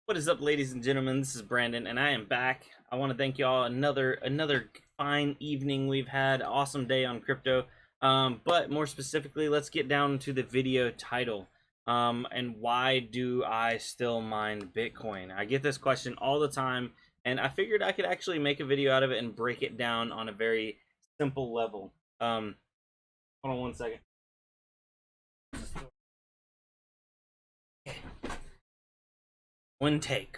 What is up, ladies and gentlemen? This is Brandon, and I am back. I want to thank you all. Another fine evening we've had. Awesome day on crypto. But more specifically, let's get down to the video title. And why do I still mine Bitcoin? I get this question all the time, and I figured I could actually make a video out of it and break it down on a very simple level. Hold on one second. One take.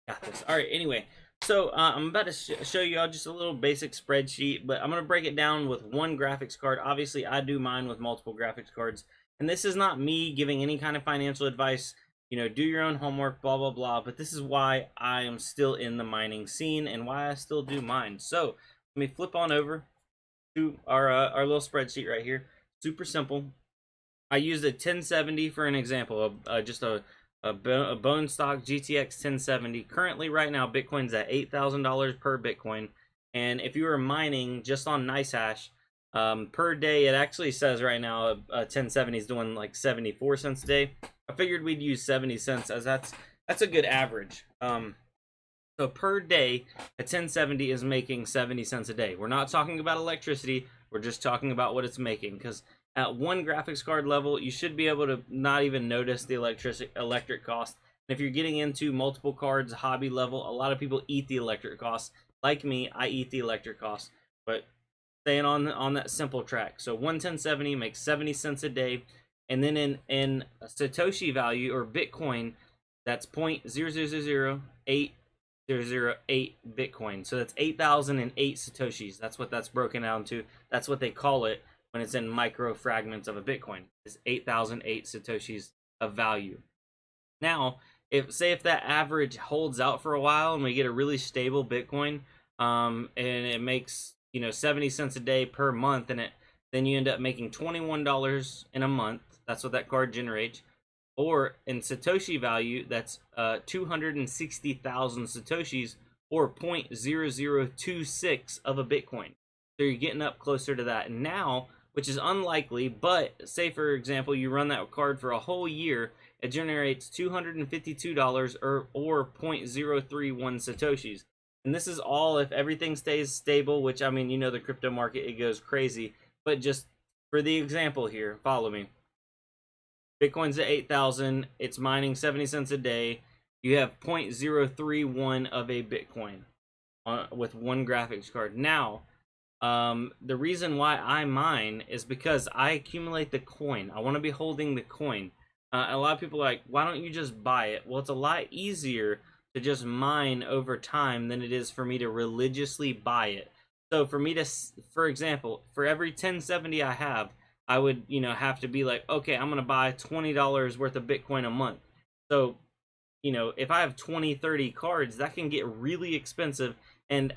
Got this. All right. Anyway, so I'm about to show you all just a little basic spreadsheet, but I'm going to break it down with one graphics card. Obviously, I do mine with multiple graphics cards, and this is not me giving any kind of financial advice. You know, do your own homework, blah, blah, blah. But this is why I am still in the mining scene and why I still do mine. So let me flip on over to our little spreadsheet right here. Super simple. I used a 1070 for an example, just a bone stock GTX 1070. Currently, right now, Bitcoin's at $8,000 per Bitcoin. And if you were mining just on NiceHash, per day, it actually says right now a 1070 is doing like 74 cents a day. I figured we'd use 70 cents as that's a good average. So per day, a 1070 is making 70 cents a day. We're not talking about electricity. We're just talking about what it's making, because at one graphics card level, you should be able to not even notice the electric cost. And if you're getting into multiple cards, hobby level, a lot of people eat the electric cost. Like me, I eat the electric cost. But staying on that simple track. So one 1070 makes 70 cents a day. And then in Satoshi value, or Bitcoin, that's 0.0008008 Bitcoin. So that's 8,008 Satoshis. That's what that's broken down to. That's what they call it when it's in micro fragments of a Bitcoin. Is 8,008 Satoshis of value. Now, if that average holds out for a while and we get a really stable Bitcoin, and it makes 70 cents a day per month, and then you end up making $21 in a month. That's what that card generates. Or in Satoshi value, that's 260,000 Satoshis, or 0.0026 of a Bitcoin. So you're getting up closer to that. And now, which is unlikely, but say for example you run that card for a whole year, it generates $252 or 0.031 Satoshis. And this is all if everything stays stable, which, I mean, the crypto market, it goes crazy. But just for the example here, follow me. Bitcoin's at 8,000. It's mining 70 cents a day. You have 0.031 of a Bitcoin with one graphics card. Now, the reason why I mine is because I accumulate the coin. I want to be holding the coin. A lot of people are like, why don't you just buy it? Well, it's a lot easier to just mine over time than it is for me to religiously buy it. So for me to, for example, for every 1070 I have, I would, have to be like, okay, I'm going to buy $20 worth of Bitcoin a month. So, if I have 20, 30 cards, that can get really expensive. And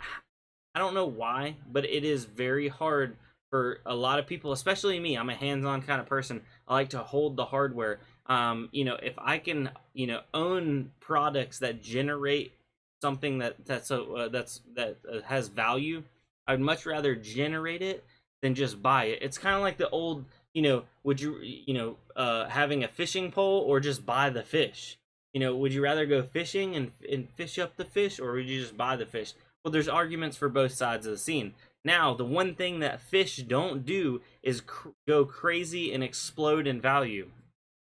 I don't know why, but it is very hard for a lot of people, especially me. I'm a hands-on kind of person. I like to hold the hardware. If I can, own products that generate something that has value, I'd much rather generate it than just buy it. It's kind of like the old, would you, having a fishing pole or just buy the fish? Would you rather go fishing and fish up the fish, or would you just buy the fish? Well, there's arguments for both sides of the scene. Now, the one thing that fish don't do is go crazy and explode in value.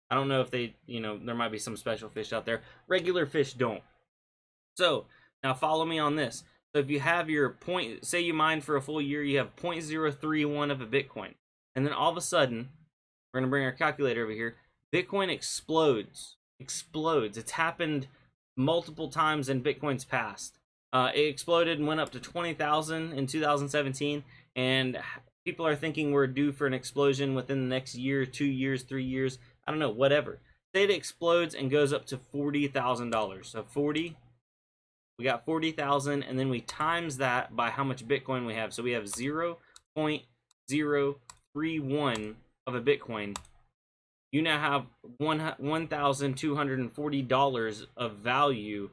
I don't know if they, there might be some special fish out there. Regular fish don't. So, now follow me on this. So if you have your say you mine for a full year, you have 0.031 of a Bitcoin. And then all of a sudden, we're going to bring our calculator over here. Bitcoin explodes. It's happened multiple times in Bitcoin's past. It exploded and went up to 20,000 in 2017. And people are thinking we're due for an explosion within the next year, 2 years, 3 years. I don't know, whatever. Say it explodes and goes up to $40,000. So 40. We got 40,000, and then we times that by how much Bitcoin we have. So we have 0.031 of a Bitcoin. You now have $1,240 of value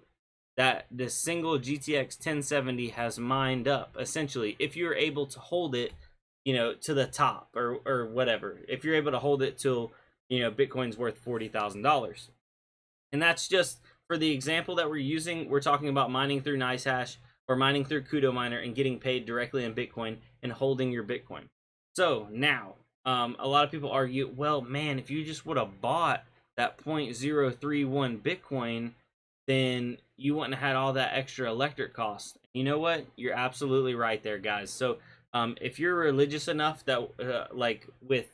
that this single GTX 1070 has mined up, essentially, if you're able to hold it, you know, to the top, or whatever. If you're able to hold it till, you know, Bitcoin's worth $40,000. And that's just for the example that we're using. We're talking about mining through NiceHash or mining through Kudo Miner and getting paid directly in Bitcoin and holding your Bitcoin. So now, a lot of people argue, well, man, if you just would have bought that 0.031 Bitcoin, then you wouldn't have had all that extra electric cost. You know what? You're absolutely right there, guys. So if you're religious enough that, like with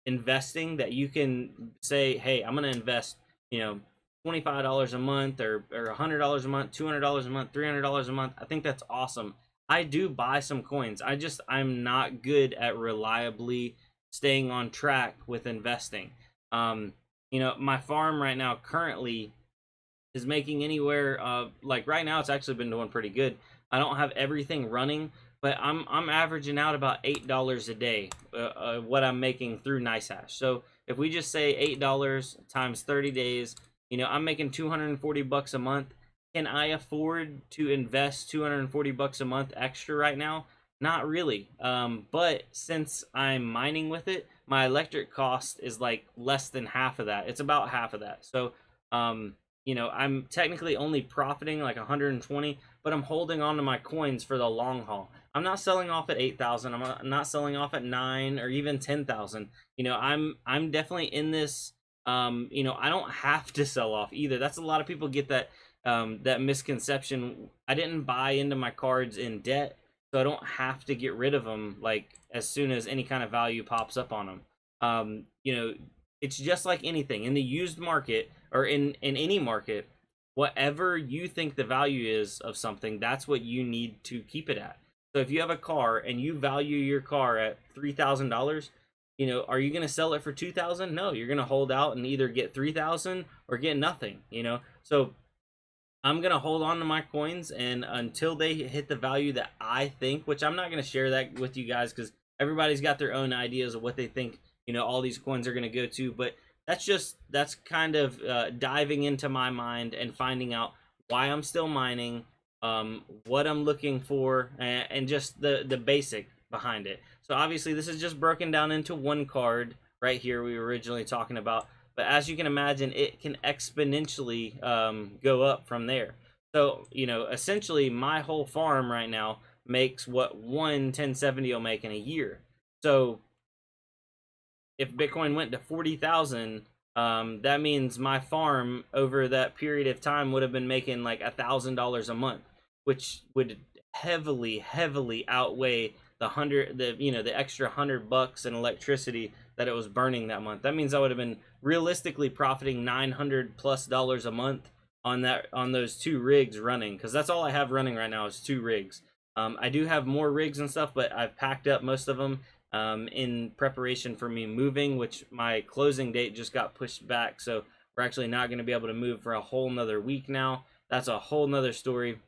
investing, that you can say, hey, I'm going to invest, you know, $25 a month, or $100 a month, $200 a month, $300 a month. I think that's awesome. I do buy some coins. I'm not good at reliably staying on track with investing. You know, my farm right now currently is making anywhere, like right now it's actually been doing pretty good. I don't have everything running, but I'm averaging out about $8 a day, what I'm making through NiceHash. So if we just say $8 times 30 days, you know, I'm making 240 bucks a month. Can I afford to invest 240 bucks a month extra right now? Not really. But since I'm mining with it, my electric cost is like less than half of that. It's about half of that. So, you know, I'm technically only profiting like 120, but I'm holding on to my coins for the long haul. I'm not selling off at 8,000. I'm not selling off at 9 or even 10,000. You know, I'm definitely in this. You know, I don't have to sell off either. That's a lot of people get that, that misconception. I didn't buy into my cards in debt, so I don't have to get rid of them like as soon as any kind of value pops up on them. You know, it's just like anything in the used market, or in any market. Whatever you think the value is of something, that's what you need to keep it at. So if you have a car and you value your car at $3,000, you know, are you going to sell it for 2,000? No, you're going to hold out and either get 3,000 or get nothing, you know. So I'm going to hold on to my coins, and until they hit the value that I think, which I'm not going to share that with you guys because everybody's got their own ideas of what they think, you know, all these coins are going to go to. But that's kind of diving into my mind and finding out why I'm still mining, what I'm looking for, and just the basic behind it. So obviously this is just broken down into one card right here we were originally talking about. But as you can imagine, it can exponentially go up from there. So, you know, essentially my whole farm right now makes what one 1070 will make in a year. So if Bitcoin went to 40,000, that means my farm over that period of time would have been making like $1,000 a month, which would heavily outweigh the extra $100 in electricity that it was burning that month. That means I would have been realistically profiting $900+ a month on those 2 rigs running, because that's all I have running right now is 2 rigs. I do have more rigs and stuff, but I've packed up most of them in preparation for me moving, which my closing date just got pushed back, so we're actually not going to be able to move for a whole nother week now. That's a whole nother story.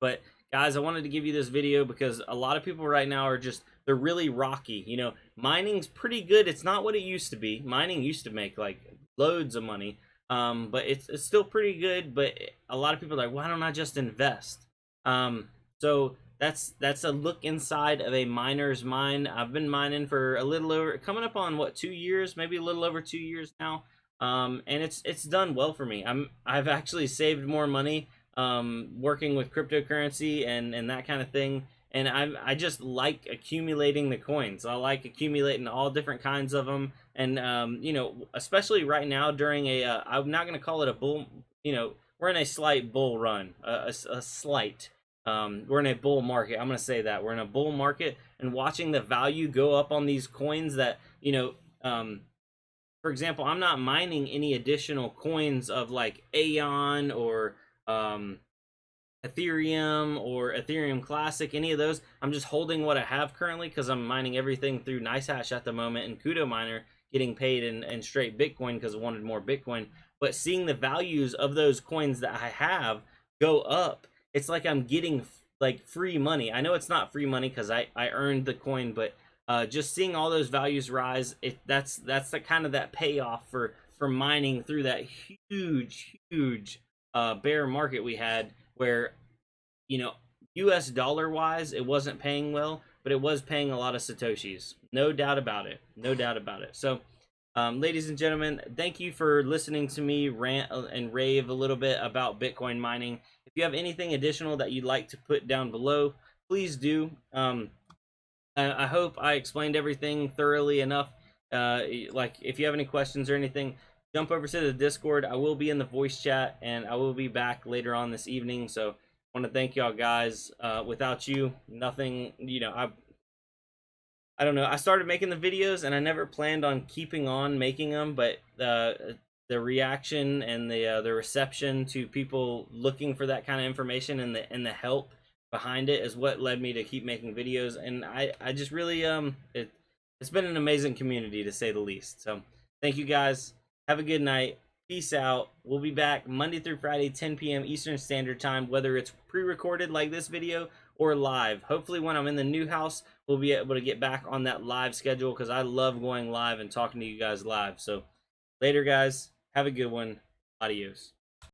But guys, I wanted to give you this video because a lot of people right now are just, they're really rocky. You know, mining's pretty good. It's not what it used to be. Mining used to make like loads of money, but it's still pretty good. But a lot of people are like, why don't I just invest? So that's a look inside of a miner's mind. I've been mining for a little over, coming up on what, 2 years, maybe a little over 2 years now. And it's done well for me. I've actually saved more money working with cryptocurrency and that kind of thing. And I just like accumulating the coins. I like accumulating all different kinds of them. And you know, especially right now during a I'm not going to call it a bull, you know, we're in a slight bull run, a slight. We're in a bull market. I'm going to say that we're in a bull market, and watching the value go up on these coins that, you know, for example, I'm not mining any additional coins of like Aeon or Ethereum or Ethereum Classic, any of those. I'm just holding what I have currently because I'm mining everything through NiceHash at the moment and Kudo Miner, getting paid in straight Bitcoin because I wanted more Bitcoin. But seeing the values of those coins that I have go up, it's like I'm getting like free money. I know it's not free money because I earned the coin, but just seeing all those values rise, that's the kind of that payoff for mining through that huge bear market we had, where, you know, US dollar wise it wasn't paying well, but it was paying a lot of satoshis, no doubt about it, no doubt about it. So ladies and gentlemen, thank you for listening to me rant and rave a little bit about Bitcoin mining. If you have anything additional that you'd like to put down below, please do. I hope I explained everything thoroughly enough. Like, if you have any questions or anything, jump over to the Discord. I will be in the voice chat, and I will be back later on this evening. So I want to thank y'all guys. Without you, nothing, you know, I don't know. I started making the videos, and I never planned on keeping on making them, but the reaction and the reception to people looking for that kind of information, and the help behind it is what led me to keep making videos. And I just really it's been an amazing community, to say the least. So thank you guys. Have a good night. Peace out. We'll be back Monday through Friday, 10 p.m. Eastern Standard Time, whether it's pre-recorded like this video or live. Hopefully when I'm in the new house, we'll be able to get back on that live schedule, because I love going live and talking to you guys live. So later, guys. Have a good one. Adios.